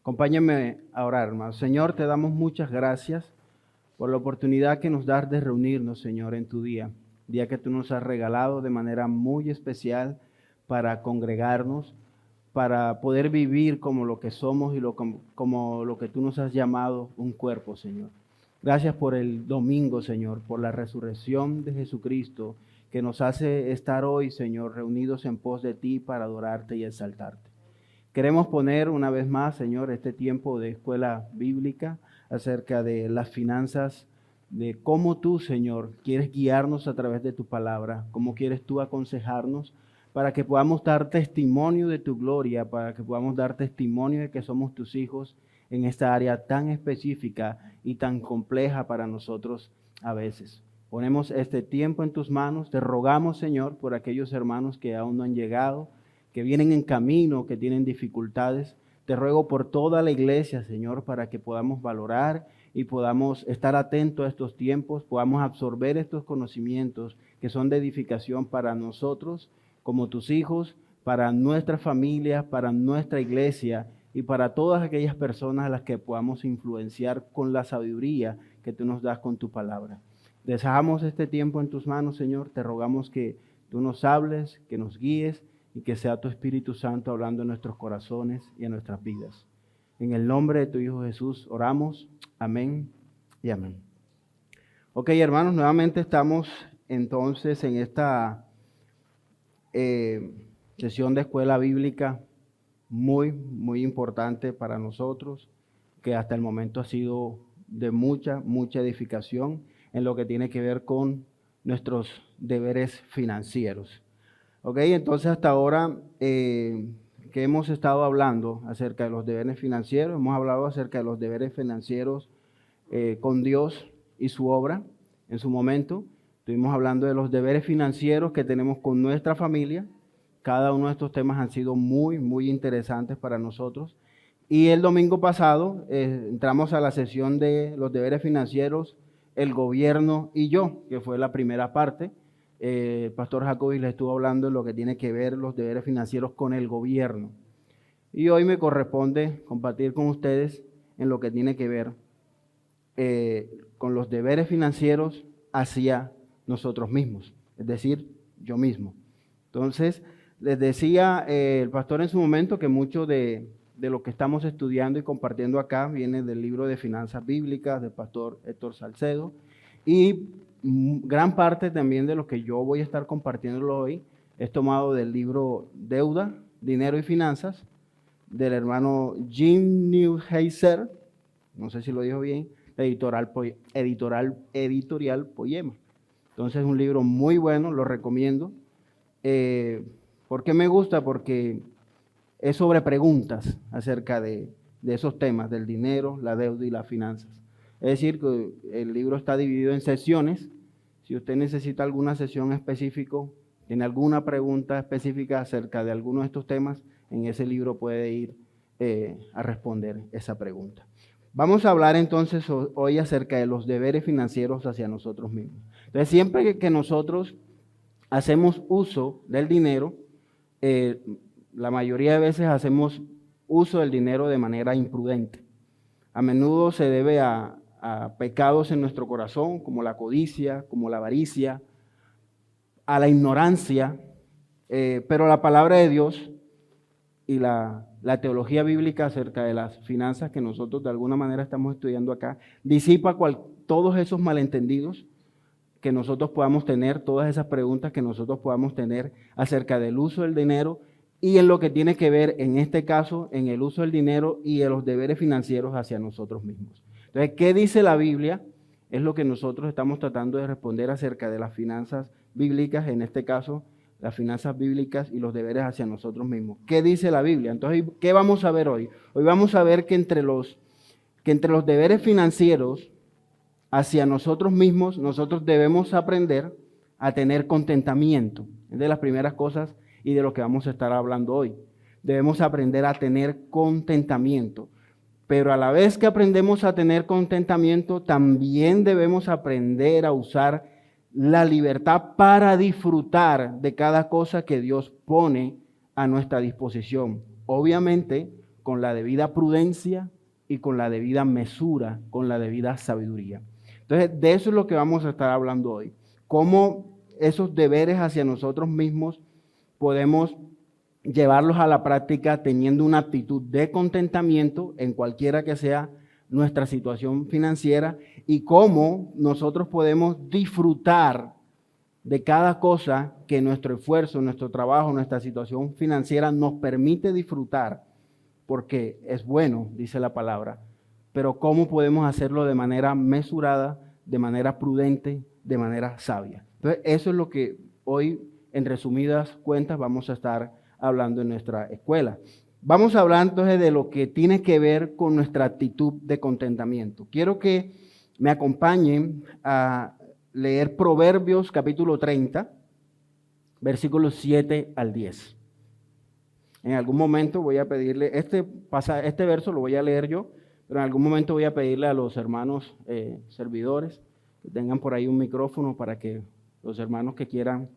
Acompáñame a orar, hermano. Señor, te damos muchas gracias por la oportunidad que nos das de reunirnos, Señor, en tu día que tú nos has regalado de manera muy especial para congregarnos, para poder vivir como lo que somos y como lo que tú nos has llamado un cuerpo, Señor. Gracias por el domingo, Señor, por la resurrección de Jesucristo que nos hace estar hoy, Señor, reunidos en pos de ti para adorarte y exaltarte. Queremos poner una vez más, Señor, este tiempo de escuela bíblica acerca de las finanzas, de cómo tú, Señor, quieres guiarnos a través de tu palabra, cómo quieres tú aconsejarnos para que podamos dar testimonio de tu gloria, para que podamos dar testimonio de que somos tus hijos en esta área tan específica y tan compleja para nosotros a veces. Ponemos este tiempo en tus manos, te rogamos, Señor, por aquellos hermanos que aún no han llegado, que vienen en camino, que tienen dificultades. Te ruego por toda la iglesia, Señor, para que podamos valorar y podamos estar atentos a estos tiempos, podamos absorber estos conocimientos que son de edificación para nosotros como tus hijos, para nuestra familia, para nuestra iglesia y para todas aquellas personas a las que podamos influenciar con la sabiduría que tú nos das con tu palabra. Dejamos este tiempo en tus manos, Señor. Te rogamos que tú nos hables, que nos guíes y que sea tu Espíritu Santo hablando en nuestros corazones y en nuestras vidas. En el nombre de tu Hijo Jesús oramos. Amén y amén. Ok, hermanos, nuevamente estamos entonces en esta sesión de escuela bíblica muy importante para nosotros, que hasta el momento ha sido de mucha edificación en lo que tiene que ver con nuestros deberes financieros. Ok, entonces hasta ahora que hemos estado hablando acerca de los deberes financieros, hemos hablado acerca de los deberes financieros con Dios y su obra en su momento. Estuvimos hablando de los deberes financieros que tenemos con nuestra familia. Cada uno de estos temas han sido muy interesantes para nosotros. Y el domingo pasado entramos a la sesión de los deberes financieros, el gobierno y yo, que fue la primera parte. El pastor Jacobi les estuvo hablando de lo que tiene que ver los deberes financieros con el gobierno. Y hoy me corresponde compartir con ustedes en lo que tiene que ver con los deberes financieros hacia nosotros mismos, es decir, yo mismo. Entonces, les decía el pastor en su momento que mucho de lo que estamos estudiando y compartiendo acá viene del libro de Finanzas Bíblicas del pastor Héctor Salcedo, y gran parte también de lo que yo voy a estar compartiéndolo hoy es tomado del libro Deuda, Dinero y Finanzas, del hermano Jim Newheiser, no sé si lo dijo bien, editorial Poema. Entonces es un libro muy bueno, lo recomiendo. ¿Por qué me gusta? Porque es sobre preguntas acerca de esos temas, del dinero, la deuda y las finanzas. Es decir, que el libro está dividido en sesiones. Si usted necesita alguna sesión específica, tiene alguna pregunta específica acerca de alguno de estos temas, en ese libro puede ir a responder esa pregunta. Vamos a hablar entonces hoy acerca de los deberes financieros hacia nosotros mismos. Entonces, siempre que nosotros hacemos uso del dinero, la mayoría de veces hacemos uso del dinero de manera imprudente. A menudo se debe a pecados en nuestro corazón, como la codicia, como la avaricia, a la ignorancia, pero la palabra de Dios y la teología bíblica acerca de las finanzas que nosotros de alguna manera estamos estudiando acá, disipa todos esos malentendidos que nosotros podamos tener, todas esas preguntas que nosotros podamos tener acerca del uso del dinero y en lo que tiene que ver, en este caso, en el uso del dinero y de los deberes financieros hacia nosotros mismos. Entonces, ¿qué dice la Biblia? Es lo que nosotros estamos tratando de responder acerca de las finanzas bíblicas, en este caso, las finanzas bíblicas y los deberes hacia nosotros mismos. ¿Qué dice la Biblia? Entonces, ¿qué vamos a ver hoy? Hoy vamos a ver que entre los deberes financieros hacia nosotros mismos, nosotros debemos aprender a tener contentamiento. Es de las primeras cosas y de lo que vamos a estar hablando hoy. Debemos aprender a tener contentamiento. Pero a la vez que aprendemos a tener contentamiento, también debemos aprender a usar la libertad para disfrutar de cada cosa que Dios pone a nuestra disposición. Obviamente, con la debida prudencia y con la debida mesura, con la debida sabiduría. Entonces, de eso es lo que vamos a estar hablando hoy. Cómo esos deberes hacia nosotros mismos podemos llevarlos a la práctica teniendo una actitud de contentamiento en cualquiera que sea nuestra situación financiera y cómo nosotros podemos disfrutar de cada cosa que nuestro esfuerzo, nuestro trabajo, nuestra situación financiera nos permite disfrutar, porque es bueno, dice la palabra, pero cómo podemos hacerlo de manera mesurada, de manera prudente, de manera sabia. Entonces, eso es lo que hoy, en resumidas cuentas, vamos a estar hablando en nuestra escuela. Vamos a hablar entonces de lo que tiene que ver con nuestra actitud de contentamiento. Quiero que me acompañen a leer Proverbios capítulo 30, versículos 7 al 10. En algún momento voy a pedirle, este verso lo voy a leer yo, pero en algún momento voy a pedirle a los hermanos servidores que tengan por ahí un micrófono para que los hermanos que quieran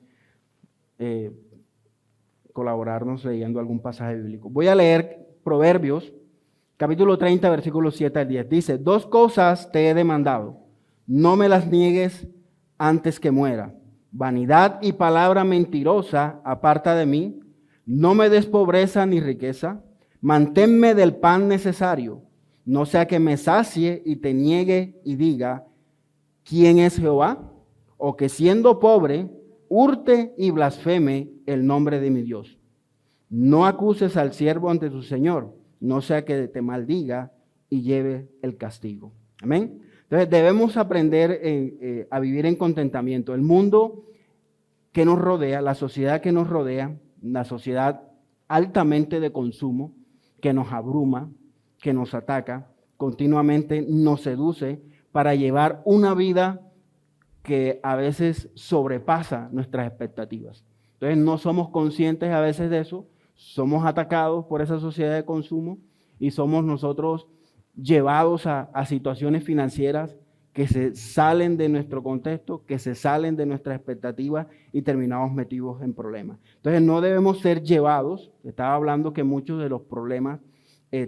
colaborarnos leyendo algún pasaje bíblico. Voy a leer Proverbios, capítulo 30, versículos 7 al 10. Dice, 2 cosas te he demandado, no me las niegues antes que muera. Vanidad y palabra mentirosa aparta de mí. No me des pobreza ni riqueza. Manténme del pan necesario, no sea que me sacie y te niegue y diga, ¿quién es Jehová? O que siendo pobre, hurte y blasfeme el nombre de mi Dios. No acuses al siervo ante su Señor, no sea que te maldiga y lleve el castigo. Amén. Entonces debemos aprender a vivir en contentamiento. El mundo que nos rodea, la sociedad que nos rodea, la sociedad altamente de consumo, que nos abruma, que nos ataca, continuamente nos seduce para llevar una vida que a veces sobrepasa nuestras expectativas. Entonces no somos conscientes a veces de eso, somos atacados por esa sociedad de consumo y somos nosotros llevados a situaciones financieras que se salen de nuestro contexto, que se salen de nuestras expectativas y terminamos metidos en problemas. Entonces no debemos ser llevados, estaba hablando que muchos de los problemas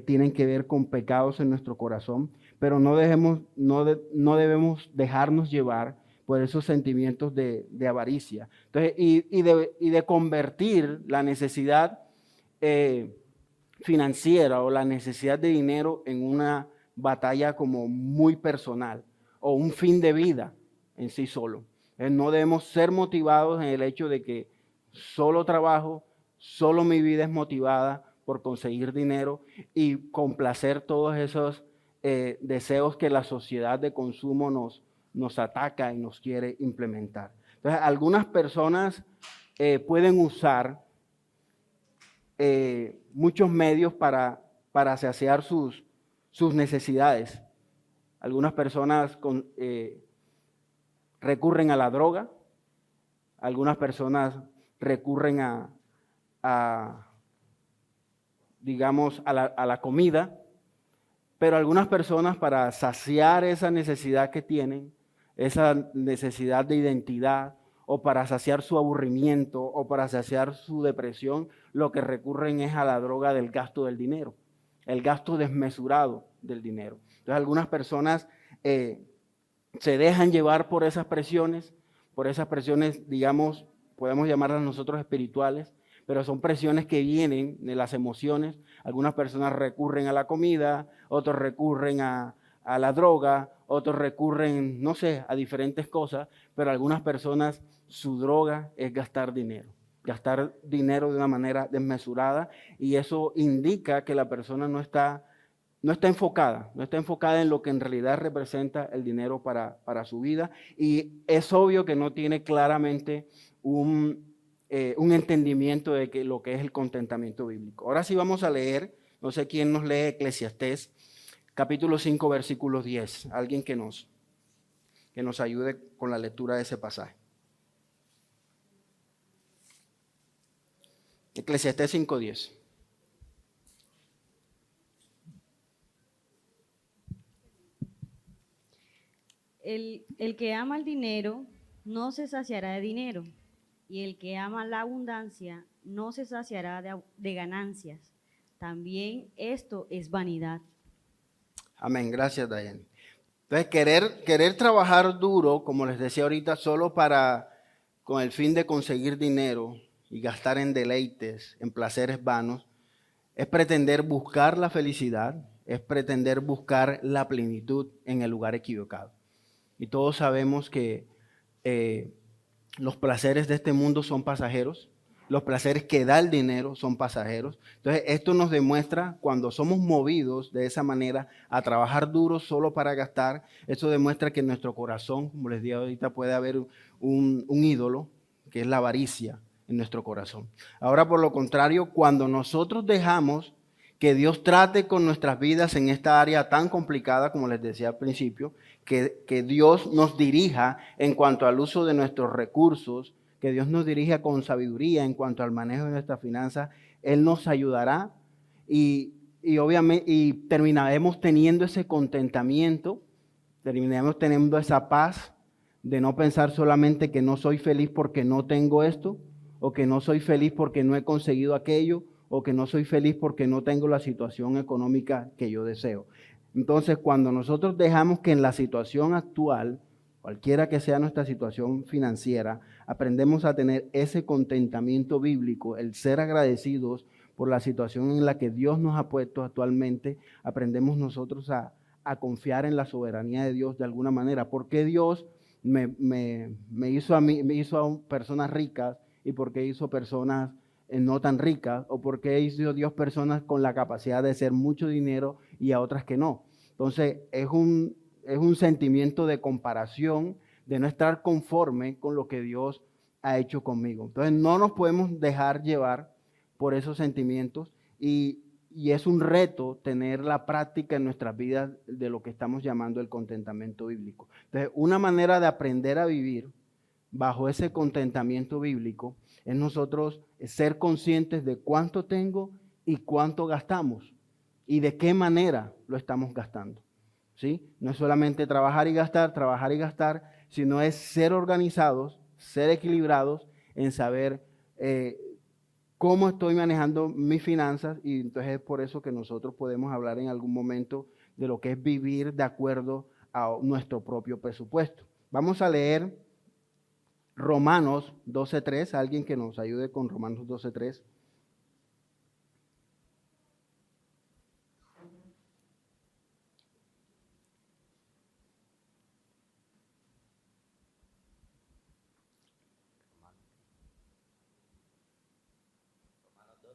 tienen que ver con pecados en nuestro corazón, pero no debemos dejarnos llevar por esos sentimientos de avaricia. Entonces, y de convertir la necesidad financiera o la necesidad de dinero en una batalla como muy personal o un fin de vida en sí solo. No debemos ser motivados en el hecho de que solo trabajo, solo mi vida es motivada por conseguir dinero y complacer todos esos deseos que la sociedad de consumo nos ataca y nos quiere implementar. Entonces, algunas personas pueden usar muchos medios para saciar sus necesidades. Algunas personas recurren a la droga, algunas personas recurren digamos, a la comida, pero algunas personas para saciar esa necesidad que tienen, esa necesidad de identidad, o para saciar su aburrimiento, o para saciar su depresión, lo que recurren es a la droga del gasto del dinero, el gasto desmesurado del dinero. Entonces algunas personas se dejan llevar por esas presiones, digamos, podemos llamarlas nosotros espirituales, pero son presiones que vienen de las emociones. Algunas personas recurren a la comida, otros recurren a la droga, otros recurren, no sé, a diferentes cosas, pero algunas personas su droga es gastar dinero de una manera desmesurada, y eso indica que la persona no está enfocada en lo que en realidad representa el dinero para su vida, y es obvio que no tiene claramente un entendimiento de lo que es el contentamiento bíblico. Ahora sí vamos a leer, no sé quién nos lee Eclesiastés, capítulo 5, versículo 10. Alguien que nos ayude con la lectura de ese pasaje. Eclesiastés 5, 10. El que ama el dinero no se saciará de dinero, y el que ama la abundancia no se saciará de ganancias. también esto es vanidad. Amén, gracias, Dayane. Entonces, querer trabajar duro, como les decía ahorita, solo con el fin de conseguir dinero y gastar en deleites, en placeres vanos, es pretender buscar la felicidad, es pretender buscar la plenitud en el lugar equivocado. Y todos sabemos que los placeres de este mundo son pasajeros, los placeres que da el dinero son pasajeros. Entonces, esto nos demuestra cuando somos movidos de esa manera a trabajar duro solo para gastar, eso demuestra que en nuestro corazón, como les dije ahorita, puede haber un ídolo, que es la avaricia en nuestro corazón. Ahora, por lo contrario, cuando nosotros dejamos que Dios trate con nuestras vidas en esta área tan complicada, como les decía al principio, que Dios nos dirija en cuanto al uso de nuestros recursos, que Dios nos dirija con sabiduría en cuanto al manejo de nuestras finanzas, Él nos ayudará y obviamente terminaremos teniendo ese contentamiento, terminaremos teniendo esa paz de no pensar solamente que no soy feliz porque no tengo esto, o que no soy feliz porque no he conseguido aquello, o que no soy feliz porque no tengo la situación económica que yo deseo. Entonces, cuando nosotros dejamos que en la situación actual, cualquiera que sea nuestra situación financiera, aprendemos a tener ese contentamiento bíblico, el ser agradecidos por la situación en la que Dios nos ha puesto actualmente, aprendemos nosotros a confiar en la soberanía de Dios de alguna manera. ¿Por qué Dios me hizo a mí, me hizo a personas ricas y por qué hizo personas no tan ricas, o por qué hizo Dios personas con la capacidad de hacer mucho dinero y a otras que no? Entonces, es un sentimiento de comparación, de no estar conforme con lo que Dios ha hecho conmigo. Entonces, no nos podemos dejar llevar por esos sentimientos y es un reto tener la práctica en nuestras vidas de lo que estamos llamando el contentamiento bíblico. Entonces, una manera de aprender a vivir bajo ese contentamiento bíblico es nosotros ser conscientes de cuánto tengo y cuánto gastamos y de qué manera lo estamos gastando. ¿Sí? No es solamente trabajar y gastar, sino es ser organizados, ser equilibrados en saber cómo estoy manejando mis finanzas, y entonces es por eso que nosotros podemos hablar en algún momento de lo que es vivir de acuerdo a nuestro propio presupuesto. Vamos a leer Romanos 12:3, alguien que nos ayude con Romanos 12:3. Romanos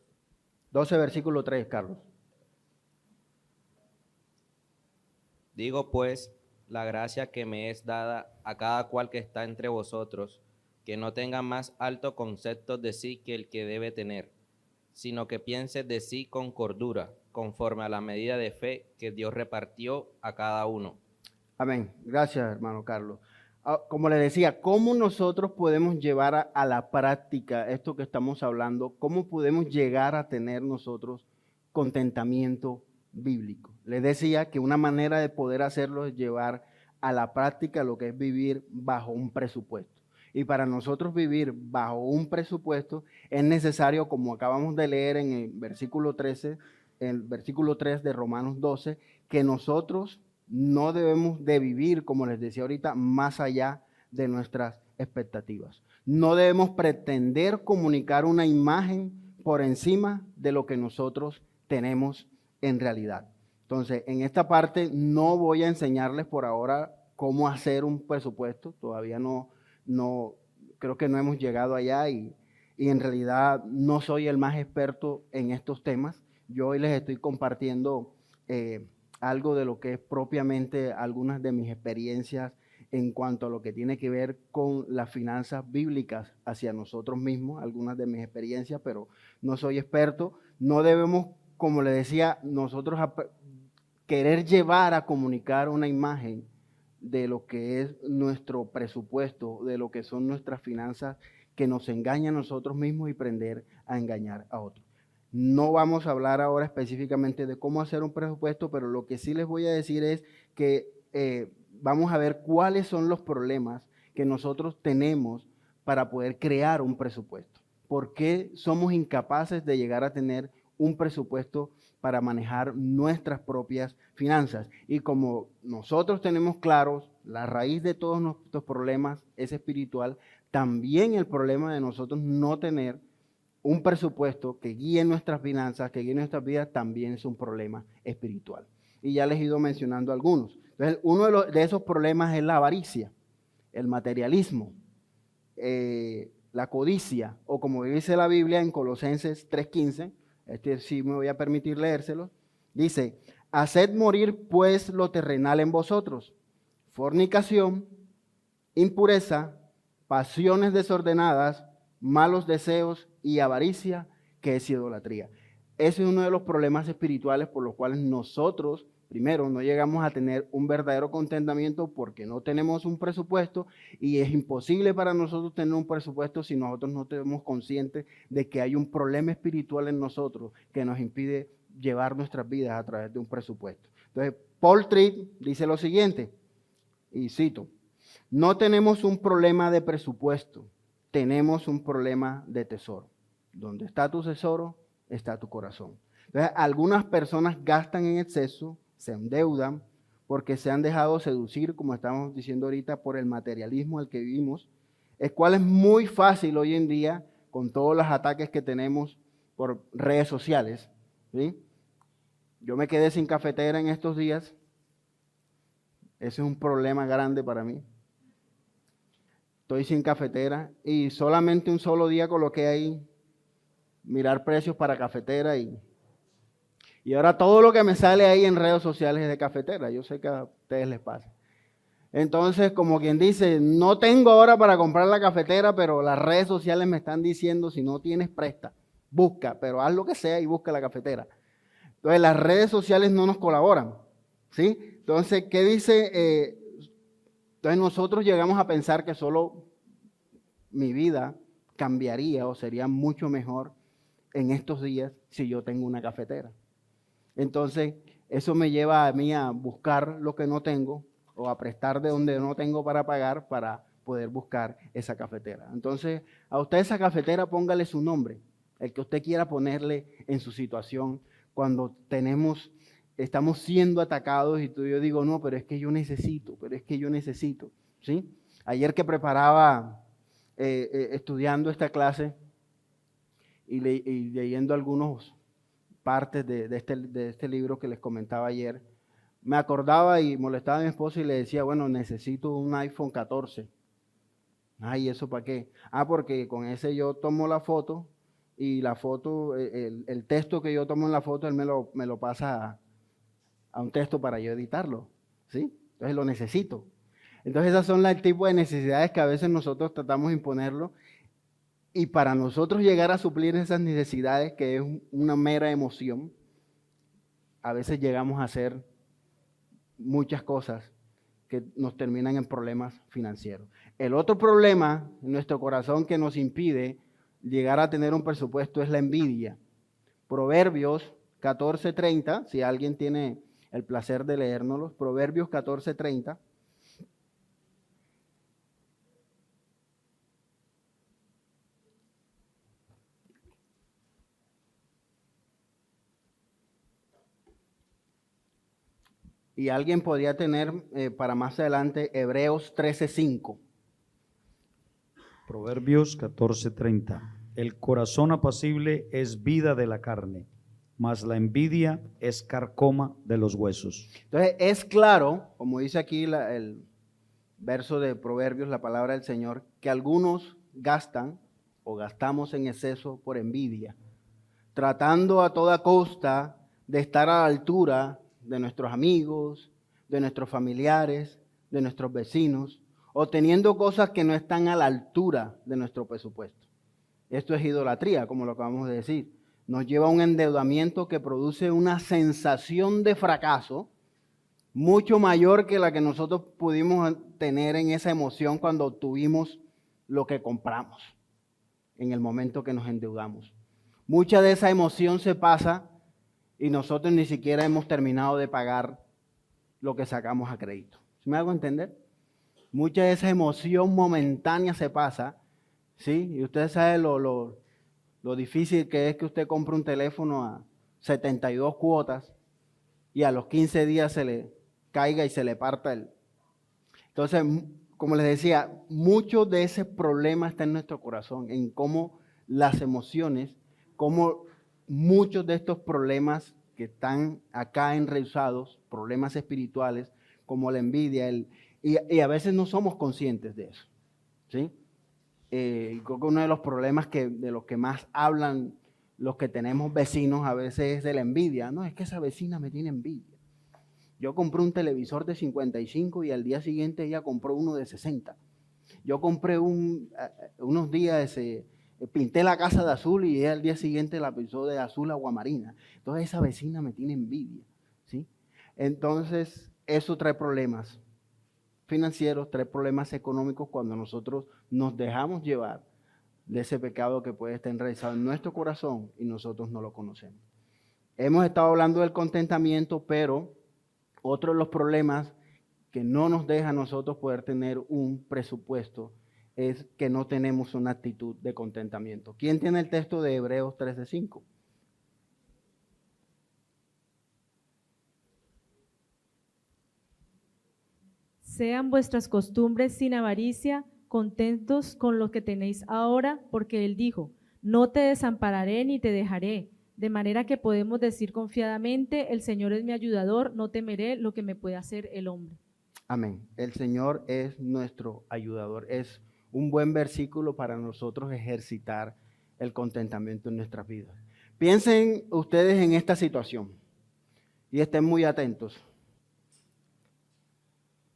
12, versículo 3, Carlos. Digo pues, la gracia que me es dada a cada cual que está entre vosotros, que no tenga más alto concepto de sí que el que debe tener, sino que piense de sí con cordura, conforme a la medida de fe que Dios repartió a cada uno. Amén. Gracias, hermano Carlos. Como le decía, ¿cómo nosotros podemos llevar a la práctica esto que estamos hablando? ¿Cómo podemos llegar a tener nosotros contentamiento bíblico? Les decía que una manera de poder hacerlo es llevar a la práctica lo que es vivir bajo un presupuesto. Y para nosotros vivir bajo un presupuesto es necesario, como acabamos de leer en el versículo 13, el versículo 3 de Romanos 12, que nosotros no debemos de vivir, como les decía ahorita, más allá de nuestras expectativas. No debemos pretender comunicar una imagen por encima de lo que nosotros tenemos en realidad. Entonces, en esta parte no voy a enseñarles por ahora cómo hacer un presupuesto. Todavía no creo que no hemos llegado allá y en realidad no soy el más experto en estos temas. Yo hoy les estoy compartiendo algo de lo que es propiamente algunas de mis experiencias en cuanto a lo que tiene que ver con las finanzas bíblicas hacia nosotros mismos, algunas de mis experiencias, pero no soy experto. No debemos, como le decía, nosotros querer llevar a comunicar una imagen de lo que es nuestro presupuesto, de lo que son nuestras finanzas, que nos engaña a nosotros mismos y aprender a engañar a otros. No vamos a hablar ahora específicamente de cómo hacer un presupuesto, pero lo que sí les voy a decir es que vamos a ver cuáles son los problemas que nosotros tenemos para poder crear un presupuesto. ¿Por qué somos incapaces de llegar a tener un presupuesto para manejar nuestras propias finanzas. Y como nosotros tenemos claros, la raíz de todos nuestros problemas es espiritual, también el problema de nosotros no tener un presupuesto que guíe nuestras finanzas, que guíe nuestras vidas, también es un problema espiritual. Y ya les he ido mencionando algunos. Entonces, uno de esos problemas es la avaricia, el materialismo, la codicia, o como dice la Biblia en Colosenses 3:15, sí me voy a permitir leérselo, dice, haced morir pues lo terrenal en vosotros, fornicación, impureza, pasiones desordenadas, malos deseos y avaricia, que es idolatría. Ese es uno de los problemas espirituales por los cuales nosotros, primero, no llegamos a tener un verdadero contentamiento porque no tenemos un presupuesto, y es imposible para nosotros tener un presupuesto si nosotros no tenemos conscientes de que hay un problema espiritual en nosotros que nos impide llevar nuestras vidas a través de un presupuesto. Entonces, Paul Tripp dice lo siguiente, y cito, no tenemos un problema de presupuesto, tenemos un problema de tesoro. Donde está tu tesoro, está tu corazón. Entonces, algunas personas gastan en exceso, se endeudan, porque se han dejado seducir, como estamos diciendo ahorita, por el materialismo al que vivimos, el cual es muy fácil hoy en día, con todos los ataques que tenemos por redes sociales, ¿sí? Yo me quedé sin cafetera en estos días. Ese es un problema grande para mí. Estoy sin cafetera y solamente un solo día coloqué ahí mirar precios para cafetera y ahora todo lo que me sale ahí en redes sociales es de cafetera. Yo sé que a ustedes les pasa. Entonces, como quien dice, no tengo ahora para comprar la cafetera, pero las redes sociales me están diciendo, si no tienes, presta, busca, pero haz lo que sea y busca la cafetera. Entonces, las redes sociales no nos colaboran, ¿sí? Entonces, ¿qué dice? Entonces, nosotros llegamos a pensar que solo mi vida cambiaría o sería mucho mejor en estos días si yo tengo una cafetera. Entonces, eso me lleva a mí a buscar lo que no tengo o a prestar de donde no tengo para pagar para poder buscar esa cafetera. Entonces, a usted esa cafetera póngale su nombre, el que usted quiera ponerle en su situación cuando estamos siendo atacados y yo digo, no, pero es que yo necesito, ¿sí? Ayer que preparaba, estudiando esta clase y leyendo algunas partes de este libro que les comentaba ayer, me acordaba y molestaba a mi esposo y le decía, bueno, necesito un iPhone 14. Ay, ¿eso para qué? Porque con ese yo tomo la foto y la foto, el texto que yo tomo en la foto, él me lo pasa a un texto para yo editarlo, ¿sí? Entonces lo necesito. Entonces esas son el tipo de necesidades que a veces nosotros tratamos de imponerlo, y para nosotros llegar a suplir esas necesidades, que es una mera emoción, a veces llegamos a hacer muchas cosas que nos terminan en problemas financieros. El otro problema en nuestro corazón que nos impide llegar a tener un presupuesto es la envidia. Proverbios 14:30, si alguien tiene el placer de leérnoslos, Proverbios 14:30. Y alguien podría tener para más adelante Hebreos 13:5. Proverbios 14:30. El corazón apacible es vida de la carne, mas la envidia es carcoma de los huesos. Entonces es claro, como dice aquí el verso de Proverbios, la palabra del Señor, que algunos gastan o gastamos en exceso por envidia, tratando a toda costa de estar a la altura de nuestros amigos, de nuestros familiares, de nuestros vecinos, o teniendo cosas que no están a la altura de nuestro presupuesto. Esto es idolatría, como lo acabamos de decir. Nos lleva a un endeudamiento que produce una sensación de fracaso mucho mayor que la que nosotros pudimos tener en esa emoción cuando obtuvimos lo que compramos, en el momento que nos endeudamos. Mucha de esa emoción se pasa y nosotros ni siquiera hemos terminado de pagar lo que sacamos a crédito. ¿Sí me hago entender? Mucha de esa emoción momentánea se pasa, ¿sí? Y usted sabe lo difícil que es que usted compre un teléfono 72 cuotas y a los 15 días se le caiga y se le parta el... Entonces, como les decía, mucho de ese problema está en nuestro corazón, en cómo las emociones, cómo muchos de estos problemas que están acá enraizados, problemas espirituales, como la envidia, y a veces no somos conscientes de eso, ¿sí? Creo que uno de los problemas de los que más hablan los que tenemos vecinos a veces es de la envidia. No, es que esa vecina me tiene envidia. Yo compré un televisor de 55 y al día siguiente ella compró uno de 60. Yo compré unos días, pinté la casa de azul y ella al día siguiente la pintó de azul aguamarina. Entonces esa vecina me tiene envidia, ¿sí? Entonces eso trae problemas financieros, trae problemas económicos cuando nosotros nos dejamos llevar de ese pecado que puede estar enraizado en nuestro corazón y nosotros no lo conocemos. Hemos estado hablando del contentamiento, pero otro de los problemas que no nos deja a nosotros poder tener un presupuesto es que no tenemos una actitud de contentamiento. ¿Quién tiene el texto de Hebreos 13:5? Sean vuestras costumbres sin avaricia, contentos con lo que tenéis ahora, porque Él dijo, no te desampararé ni te dejaré. De manera que podemos decir confiadamente, el Señor es mi ayudador, no temeré lo que me pueda hacer el hombre. Amén. El Señor es nuestro ayudador. Es un buen versículo para nosotros ejercitar el contentamiento en nuestras vidas. Piensen ustedes en esta situación y estén muy atentos.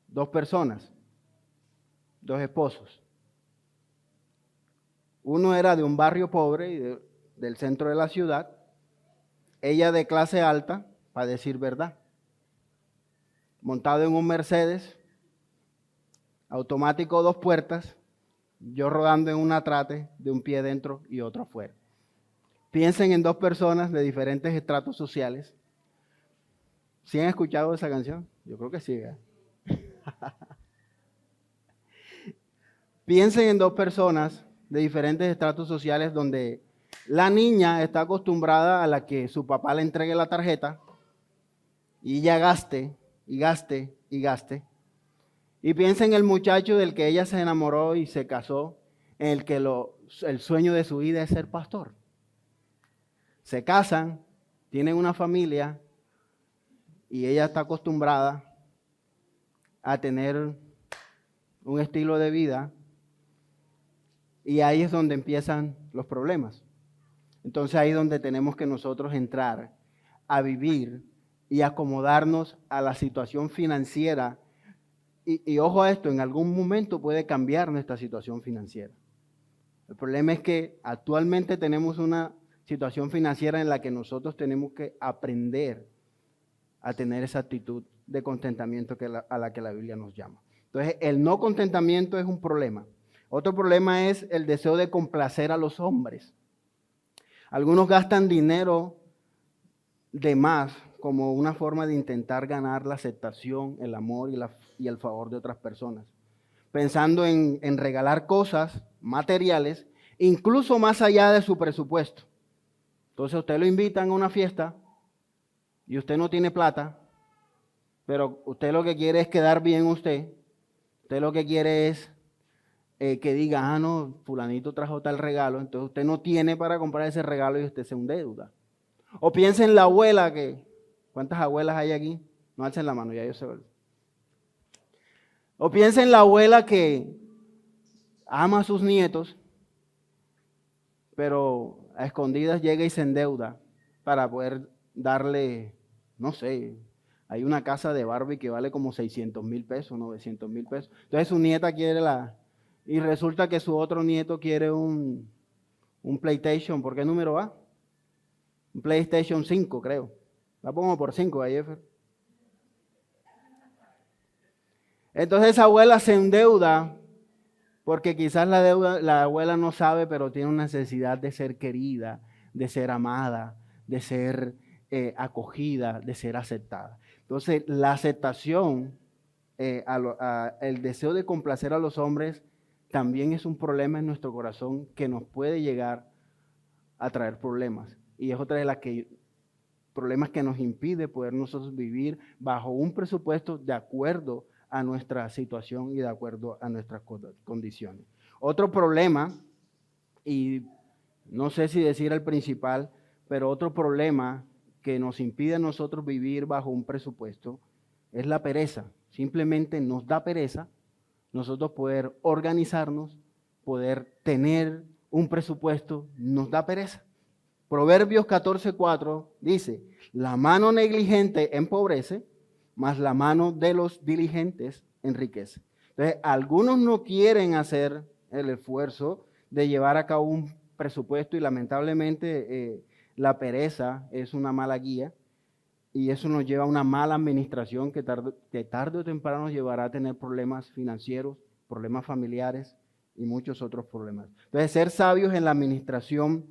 2 personas, 2 esposos. Uno era de un barrio pobre y del centro de la ciudad. Ella de clase alta, para decir verdad. Montado en un Mercedes, automático 2 puertas, yo rodando en un atrate de un pie dentro y otro afuera. Piensen en 2 personas de diferentes estratos sociales. ¿Sí han escuchado esa canción? Yo creo que sí, ¿eh? Piensen en 2 personas de diferentes estratos sociales donde la niña está acostumbrada a la que su papá le entregue la tarjeta y ella gaste y gaste y gaste. Y piensen en el muchacho del que ella se enamoró y se casó, en el que el sueño de su vida es ser pastor. Se casan, tienen una familia y ella está acostumbrada a tener un estilo de vida y ahí es donde empiezan los problemas. Entonces ahí es donde tenemos que nosotros entrar a vivir y acomodarnos a la situación financiera. Y ojo a esto, en algún momento puede cambiar nuestra situación financiera. El problema es que actualmente tenemos una situación financiera en la que nosotros tenemos que aprender a tener esa actitud de contentamiento a la que la Biblia nos llama. Entonces, el no contentamiento es un problema. Otro problema es el deseo de complacer a los hombres. Algunos gastan dinero de más como una forma de intentar ganar la aceptación, el amor y el favor de otras personas. Pensando en regalar cosas materiales, incluso más allá de su presupuesto. Entonces, usted lo invitan a una fiesta y usted no tiene plata, pero usted lo que quiere es quedar bien usted lo que quiere es que diga, no, fulanito trajo tal regalo, entonces usted no tiene para comprar ese regalo y usted se endeuda. O piense en la abuela ¿cuántas abuelas hay aquí? No alcen la mano, ya yo sé. O piense en la abuela que ama a sus nietos, pero a escondidas llega y se endeuda para poder darle, no sé, hay una casa de Barbie que vale como 600,000 pesos, 900,000 pesos. Entonces su nieta quiere y resulta que su otro nieto quiere un PlayStation. ¿Por qué número va? Un PlayStation 5, creo. La pongo por 5, Jefer. Entonces esa abuela se endeuda porque quizás la abuela no sabe, pero tiene una necesidad de ser querida, de ser amada, de ser acogida, de ser aceptada. Entonces, la aceptación, el deseo de complacer a los hombres, también es un problema en nuestro corazón que nos puede llegar a traer problemas. Y es otra de las que problemas que nos impiden poder nosotros vivir bajo un presupuesto de acuerdo a nuestra situación y de acuerdo a nuestras condiciones. Otro problema, y no sé si decir el principal, pero otro problema que nos impide a nosotros vivir bajo un presupuesto es la pereza. Simplemente nos da pereza nosotros poder organizarnos, poder tener un presupuesto, nos da pereza. Proverbios 14:4 dice, la mano negligente empobrece, mas la mano de los diligentes enriquece. Entonces, algunos no quieren hacer el esfuerzo de llevar a cabo un presupuesto y lamentablemente la pereza es una mala guía y eso nos lleva a una mala administración que tarde o temprano nos llevará a tener problemas financieros, problemas familiares y muchos otros problemas. Entonces, ser sabios en la administración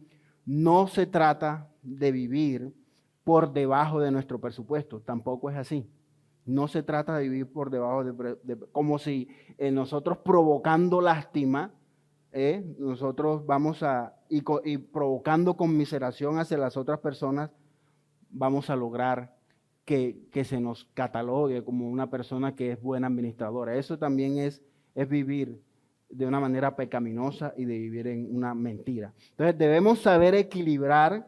no se trata de vivir por debajo de nuestro presupuesto, tampoco es así. No se trata de vivir por debajo como si nosotros provocando lástima, nosotros vamos y provocando conmiseración hacia las otras personas, vamos a lograr que se nos catalogue como una persona que es buena administradora. Eso también es vivir de una manera pecaminosa y de vivir en una mentira. Entonces debemos saber equilibrar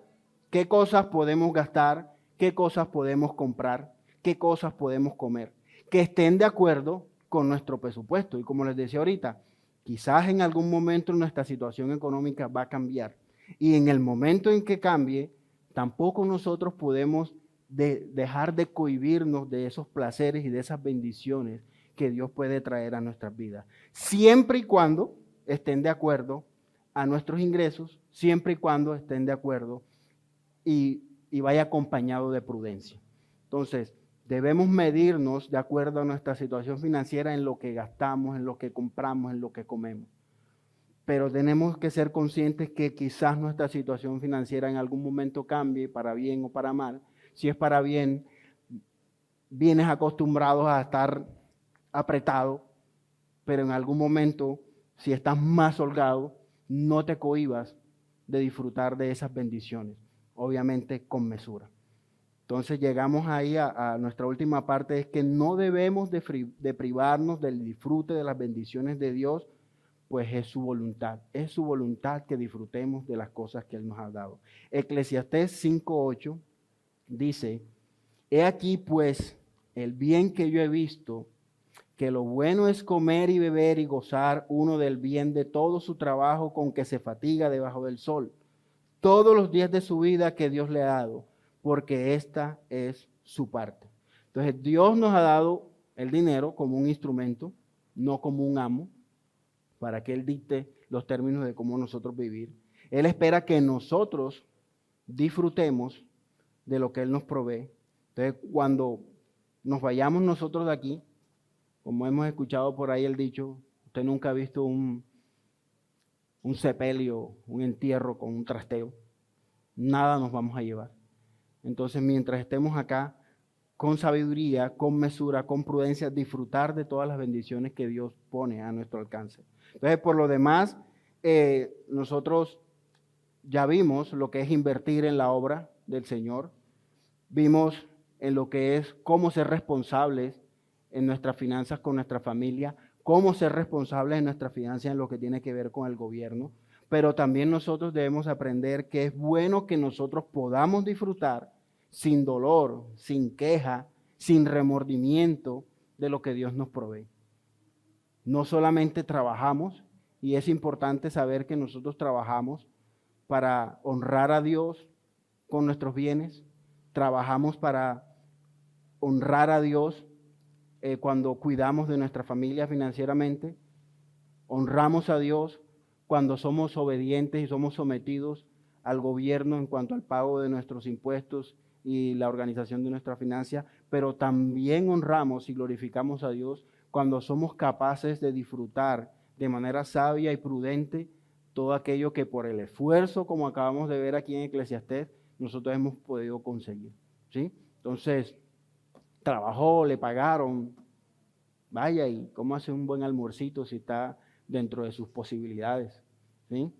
qué cosas podemos gastar, qué cosas podemos comprar, qué cosas podemos comer, que estén de acuerdo con nuestro presupuesto. Y como les decía ahorita, quizás en algún momento nuestra situación económica va a cambiar. Y en el momento en que cambie, tampoco nosotros podemos dejar de cohibirnos de esos placeres y de esas bendiciones que Dios puede traer a nuestras vidas. Siempre y cuando estén de acuerdo a nuestros ingresos, siempre y cuando estén de acuerdo y vaya acompañado de prudencia. Entonces, debemos medirnos de acuerdo a nuestra situación financiera en lo que gastamos, en lo que compramos, en lo que comemos. Pero tenemos que ser conscientes que quizás nuestra situación financiera en algún momento cambie para bien o para mal. Si es para bien, vienes acostumbrado a estar apretado, pero en algún momento, si estás más holgado, no te cohibas de disfrutar de esas bendiciones, obviamente con mesura. Entonces llegamos ahí a nuestra última parte, es que no debemos de privarnos del disfrute de las bendiciones de Dios, pues es su voluntad que disfrutemos de las cosas que Él nos ha dado. Eclesiastés 5:8 dice, he aquí pues el bien que yo he visto, que lo bueno es comer y beber y gozar uno del bien de todo su trabajo con que se fatiga debajo del sol, todos los días de su vida que Dios le ha dado, porque esta es su parte. Entonces Dios nos ha dado el dinero como un instrumento, no como un amo, para que Él dicte los términos de cómo nosotros vivir. Él espera que nosotros disfrutemos de lo que Él nos provee. Entonces cuando nos vayamos nosotros de aquí, como hemos escuchado por ahí el dicho, usted nunca ha visto un sepelio, un entierro con un trasteo. Nada nos vamos a llevar. Entonces, mientras estemos acá, con sabiduría, con mesura, con prudencia, disfrutar de todas las bendiciones que Dios pone a nuestro alcance. Entonces, por lo demás, nosotros ya vimos lo que es invertir en la obra del Señor. Vimos en lo que es cómo ser responsables en nuestras finanzas con nuestra familia, cómo ser responsables en nuestras finanzas en lo que tiene que ver con el gobierno, pero también nosotros debemos aprender que es bueno que nosotros podamos disfrutar sin dolor, sin queja, sin remordimiento de lo que Dios nos provee. No solamente trabajamos, y es importante saber que nosotros trabajamos para honrar a Dios con nuestros bienes, trabajamos para honrar a Dios cuando cuidamos de nuestra familia financieramente, honramos a Dios cuando somos obedientes y somos sometidos al gobierno en cuanto al pago de nuestros impuestos y la organización de nuestra finanzas, pero también honramos y glorificamos a Dios cuando somos capaces de disfrutar de manera sabia y prudente todo aquello que por el esfuerzo, como acabamos de ver aquí en Eclesiastés, nosotros hemos podido conseguir, ¿sí? Entonces, trabajó, le pagaron, vaya, y cómo hace un buen almuercito si está dentro de sus posibilidades, ¿sí?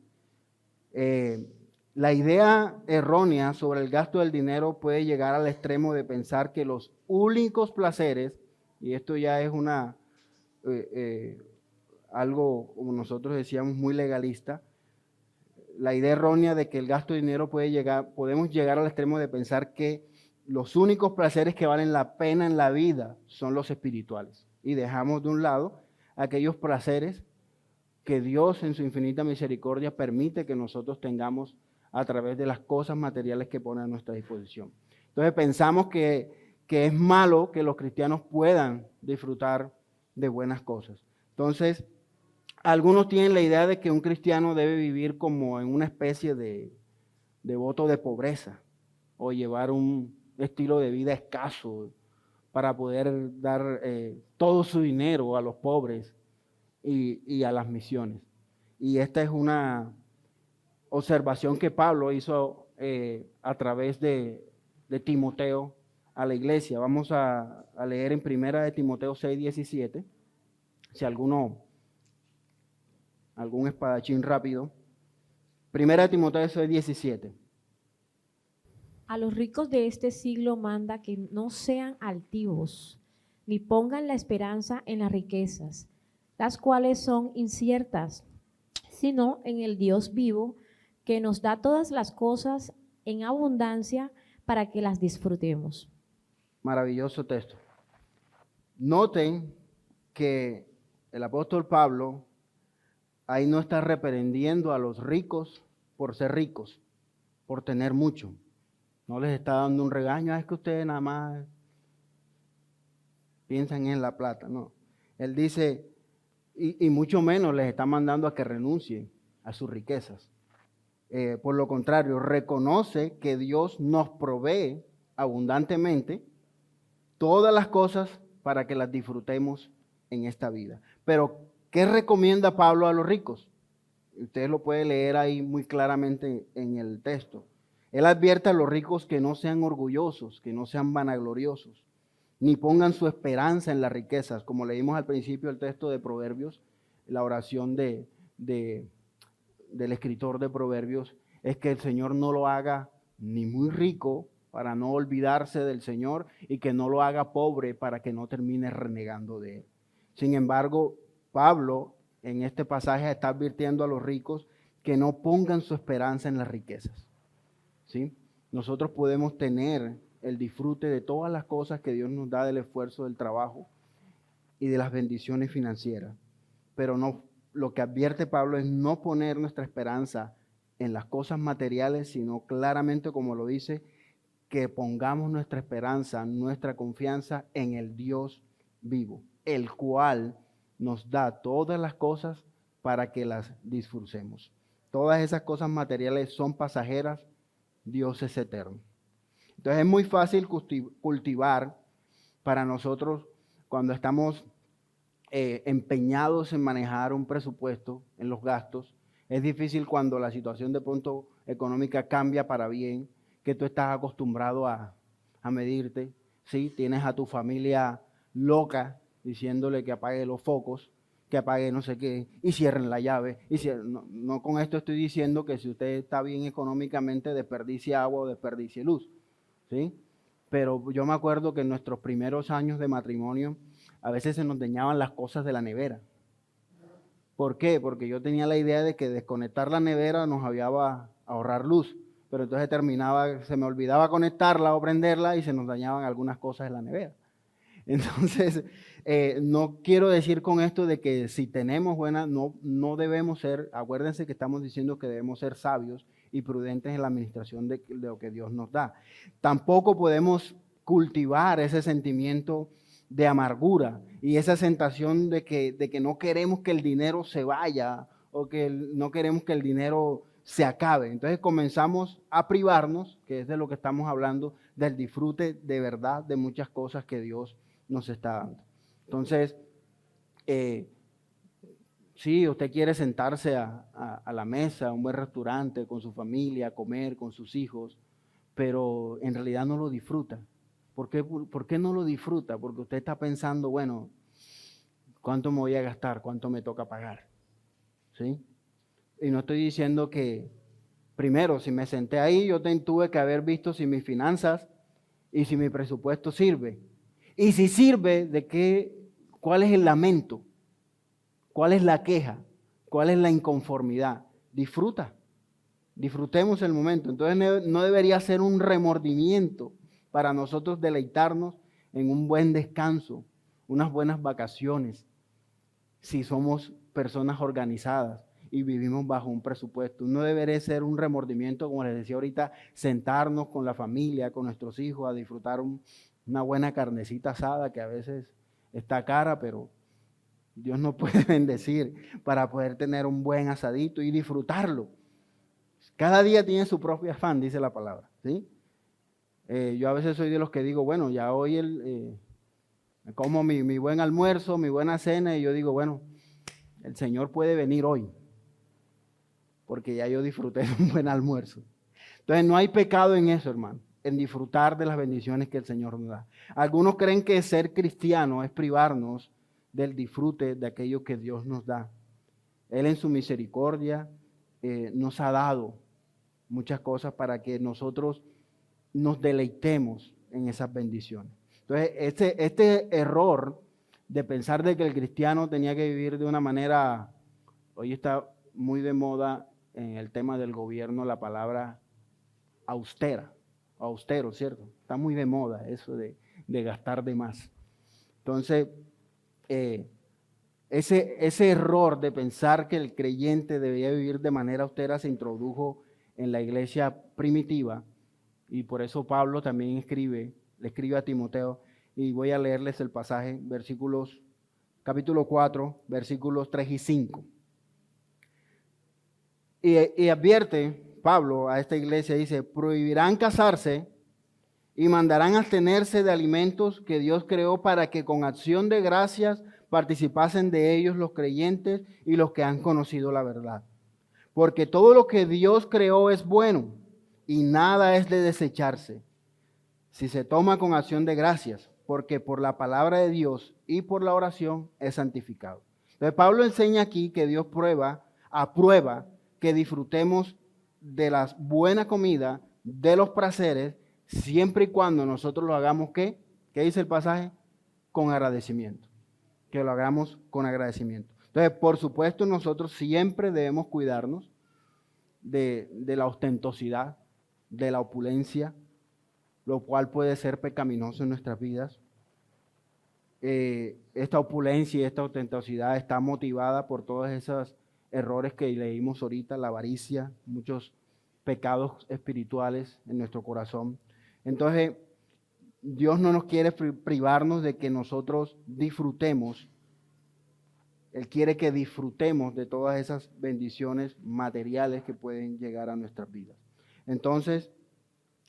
La idea errónea sobre el gasto del dinero puede llegar al extremo de pensar que los únicos placeres, y esto ya es algo, como nosotros decíamos, muy legalista, la idea errónea de que el gasto de dinero podemos llegar al extremo de pensar que los únicos placeres que valen la pena en la vida son los espirituales. Y dejamos de un lado aquellos placeres que Dios en su infinita misericordia permite que nosotros tengamos a través de las cosas materiales que pone a nuestra disposición. Entonces pensamos que es malo que los cristianos puedan disfrutar de buenas cosas. Entonces, algunos tienen la idea de que un cristiano debe vivir como en una especie de voto de pobreza o llevar un estilo de vida escaso para poder dar todo su dinero a los pobres y a las misiones. Y esta es una observación que Pablo hizo a través de Timoteo a la iglesia. Vamos a leer en 1 Timoteo 6:17. Si algún espadachín rápido. 1 Timoteo 6:17. A los ricos de este siglo manda que no sean altivos, ni pongan la esperanza en las riquezas, las cuales son inciertas, sino en el Dios vivo, que nos da todas las cosas en abundancia para que las disfrutemos. Maravilloso texto. Noten que el apóstol Pablo ahí no está reprendiendo a los ricos por ser ricos, por tener mucho. No les está dando un regaño, es que ustedes nada más piensan en la plata. No. Él dice, y mucho menos les está mandando a que renuncien a sus riquezas. Por lo contrario, reconoce que Dios nos provee abundantemente todas las cosas para que las disfrutemos en esta vida. Pero, ¿qué recomienda Pablo a los ricos? Usted lo puede leer ahí muy claramente en el texto. Él advierte a los ricos que no sean orgullosos, que no sean vanagloriosos, ni pongan su esperanza en las riquezas. Como leímos al principio del texto de Proverbios, la oración del escritor de Proverbios es que el Señor no lo haga ni muy rico para no olvidarse del Señor y que no lo haga pobre para que no termine renegando de Él. Sin embargo, Pablo en este pasaje está advirtiendo a los ricos que no pongan su esperanza en las riquezas. ¿Sí? Nosotros podemos tener el disfrute de todas las cosas que Dios nos da del esfuerzo del trabajo y de las bendiciones financieras, pero no, lo que advierte Pablo es no poner nuestra esperanza en las cosas materiales, sino claramente, como lo dice, que pongamos nuestra esperanza, nuestra confianza en el Dios vivo, el cual nos da todas las cosas para que las disfrutemos. Todas esas cosas materiales son pasajeras, Dios es eterno. Entonces es muy fácil cultivar para nosotros cuando estamos empeñados en manejar un presupuesto en los gastos. Es difícil cuando la situación de pronto económica cambia para bien, que tú estás acostumbrado a medirte, ¿sí? Tienes a tu familia loca diciéndole que apague los focos, que apague no sé qué, y cierren la llave. No con esto estoy diciendo que si usted está bien económicamente desperdicie agua o desperdicie luz, ¿sí? Pero yo me acuerdo que en nuestros primeros años de matrimonio a veces se nos dañaban las cosas de la nevera. ¿Por qué? Porque yo tenía la idea de que desconectar la nevera nos había a ahorrar luz, pero entonces se me olvidaba conectarla o prenderla y se nos dañaban algunas cosas de la nevera. Entonces, no quiero decir con esto de que si tenemos buenas, no debemos ser, acuérdense que estamos diciendo que debemos ser sabios y prudentes en la administración de lo que Dios nos da. Tampoco podemos cultivar ese sentimiento de amargura y esa sensación de que no queremos que el dinero se vaya o que no queremos que el dinero se acabe. Entonces comenzamos a privarnos, que es de lo que estamos hablando, del disfrute de verdad de muchas cosas que Dios nos está dando. Entonces, si usted quiere sentarse a la mesa, a un buen restaurante, con su familia, comer con sus hijos, pero en realidad no lo disfruta. ¿Por qué no lo disfruta? Porque usted está pensando, bueno, ¿cuánto me voy a gastar? ¿Cuánto me toca pagar? ¿Sí? Y no estoy diciendo que Primero, si me senté ahí, tuve que haber visto si mis finanzas y si mi presupuesto sirve. Y si sirve, ¿cuál es el lamento? ¿Cuál es la queja? ¿Cuál es la inconformidad? Disfrutemos el momento. Entonces no debería ser un remordimiento para nosotros deleitarnos en un buen descanso, unas buenas vacaciones, si somos personas organizadas y vivimos bajo un presupuesto. No debería ser un remordimiento, como les decía ahorita, sentarnos con la familia, con nuestros hijos, a disfrutar una buena carnecita asada que a veces está cara, pero Dios nos puede bendecir para poder tener un buen asadito y disfrutarlo. Cada día tiene su propio afán, dice la palabra, ¿sí? Yo a veces soy de los que digo, bueno, ya hoy como mi buen almuerzo, mi buena cena, y yo digo, bueno, el Señor puede venir hoy, porque ya yo disfruté de un buen almuerzo. Entonces no hay pecado en eso, hermano, en disfrutar de las bendiciones que el Señor nos da. Algunos creen que ser cristiano es privarnos del disfrute de aquello que Dios nos da. Él en su misericordia nos ha dado muchas cosas para que nosotros nos deleitemos en esas bendiciones. Entonces, este error de pensar de que el cristiano tenía que vivir de una manera, hoy está muy de moda en el tema del gobierno la palabra austero, ¿cierto? Está muy de moda eso de gastar de más. Entonces, ese error de pensar que el creyente debía vivir de manera austera se introdujo en la iglesia primitiva, y por eso Pablo también le escribe a Timoteo, y voy a leerles el pasaje, capítulo 4, versículos 3 y 5. Y advierte Pablo a esta iglesia, dice, prohibirán casarse y mandarán abstenerse de alimentos que Dios creó para que con acción de gracias participasen de ellos los creyentes y los que han conocido la verdad. Porque todo lo que Dios creó es bueno y nada es de desecharse si se toma con acción de gracias, porque por la palabra de Dios y por la oración es santificado. Entonces Pablo enseña aquí que Dios aprueba que disfrutemos de la buena comida, de los placeres, siempre y cuando nosotros lo hagamos, ¿qué? ¿Qué dice el pasaje? Con agradecimiento. Que lo hagamos con agradecimiento. Entonces, por supuesto, nosotros siempre debemos cuidarnos de la ostentosidad, de la opulencia, lo cual puede ser pecaminoso en nuestras vidas. Esta opulencia y esta ostentosidad está motivada por todos esos errores que leímos ahorita, la avaricia, muchos pecados espirituales en nuestro corazón. Entonces, Dios no nos quiere privarnos de que nosotros disfrutemos. Él quiere que disfrutemos de todas esas bendiciones materiales que pueden llegar a nuestras vidas. Entonces,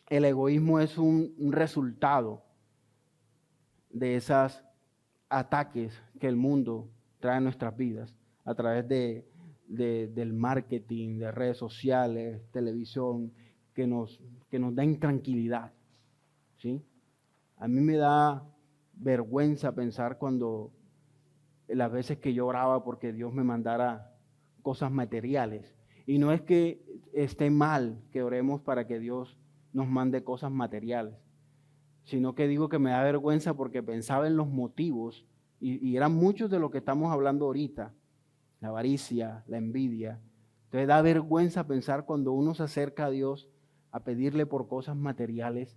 el egoísmo es un resultado de esos ataques que el mundo trae a nuestras vidas a través del marketing, de redes sociales, televisión, que nos da intranquilidad, ¿sí? A mí me da vergüenza pensar las veces que yo oraba porque Dios me mandara cosas materiales. Y no es que esté mal que oremos para que Dios nos mande cosas materiales, sino que digo que me da vergüenza porque pensaba en los motivos, y eran muchos de lo que estamos hablando ahorita, la avaricia, la envidia. Entonces da vergüenza pensar cuando uno se acerca a Dios a pedirle por cosas materiales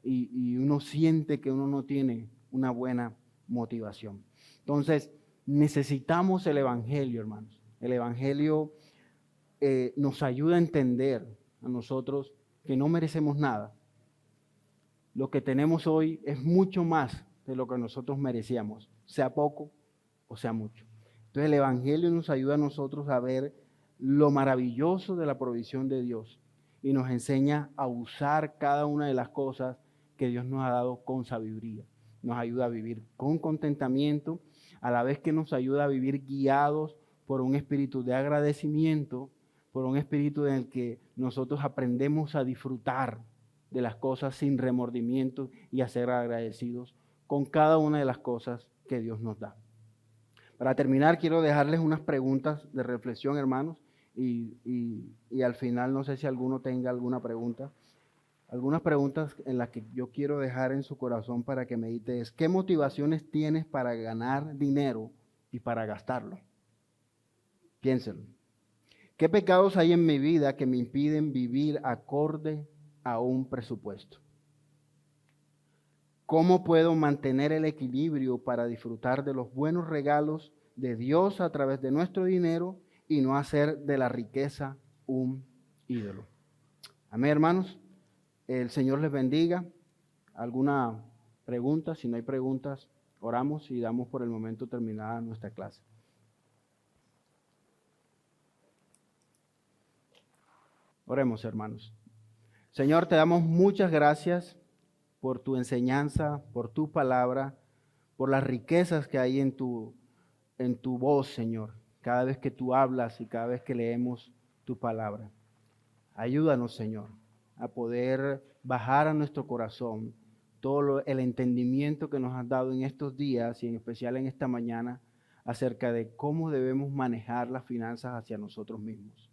y uno siente que uno no tiene una buena motivación. Entonces necesitamos el Evangelio, hermanos. El Evangelio nos ayuda a entender a nosotros que no merecemos nada. Lo que tenemos hoy es mucho más de lo que nosotros merecíamos, sea poco o sea mucho. Entonces el Evangelio nos ayuda a nosotros a ver lo maravilloso de la provisión de Dios y nos enseña a usar cada una de las cosas que Dios nos ha dado con sabiduría. Nos ayuda a vivir con contentamiento, a la vez que nos ayuda a vivir guiados por un espíritu de agradecimiento, por un espíritu en el que nosotros aprendemos a disfrutar de las cosas sin remordimiento y a ser agradecidos con cada una de las cosas que Dios nos da. Para terminar, quiero dejarles unas preguntas de reflexión, hermanos, y al final no sé si alguno tenga alguna pregunta. Algunas preguntas en las que yo quiero dejar en su corazón para que medite es, ¿qué motivaciones tienes para ganar dinero y para gastarlo? Piénsenlo. ¿Qué pecados hay en mi vida que me impiden vivir acorde a un presupuesto? ¿Cómo puedo mantener el equilibrio para disfrutar de los buenos regalos de Dios a través de nuestro dinero y no hacer de la riqueza un ídolo? Amén, hermanos. El Señor les bendiga. ¿Alguna pregunta? Si no hay preguntas, oramos y damos por el momento terminada nuestra clase. Oremos, hermanos. Señor, te damos muchas gracias por tu enseñanza, por tu palabra, por las riquezas que hay en tu voz, Señor, cada vez que tú hablas y cada vez que leemos tu palabra. Ayúdanos, Señor, a poder bajar a nuestro corazón todo el entendimiento que nos has dado en estos días y en especial en esta mañana acerca de cómo debemos manejar las finanzas hacia nosotros mismos.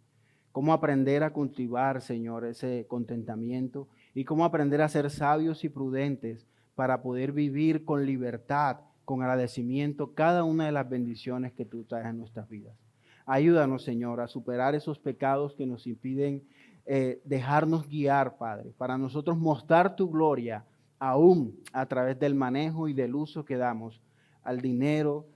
Cómo aprender a cultivar, Señor, ese contentamiento y cómo aprender a ser sabios y prudentes para poder vivir con libertad, con agradecimiento cada una de las bendiciones que tú traes en nuestras vidas. Ayúdanos, Señor, a superar esos pecados que nos impiden dejarnos guiar, Padre, para nosotros mostrar tu gloria aún a través del manejo y del uso que damos al dinero,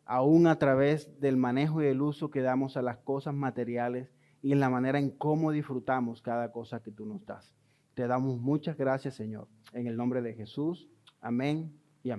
aún a través del manejo y del uso que damos a las cosas materiales y en la manera en cómo disfrutamos cada cosa que tú nos das. Te damos muchas gracias, Señor. En el nombre de Jesús. Amén y amén.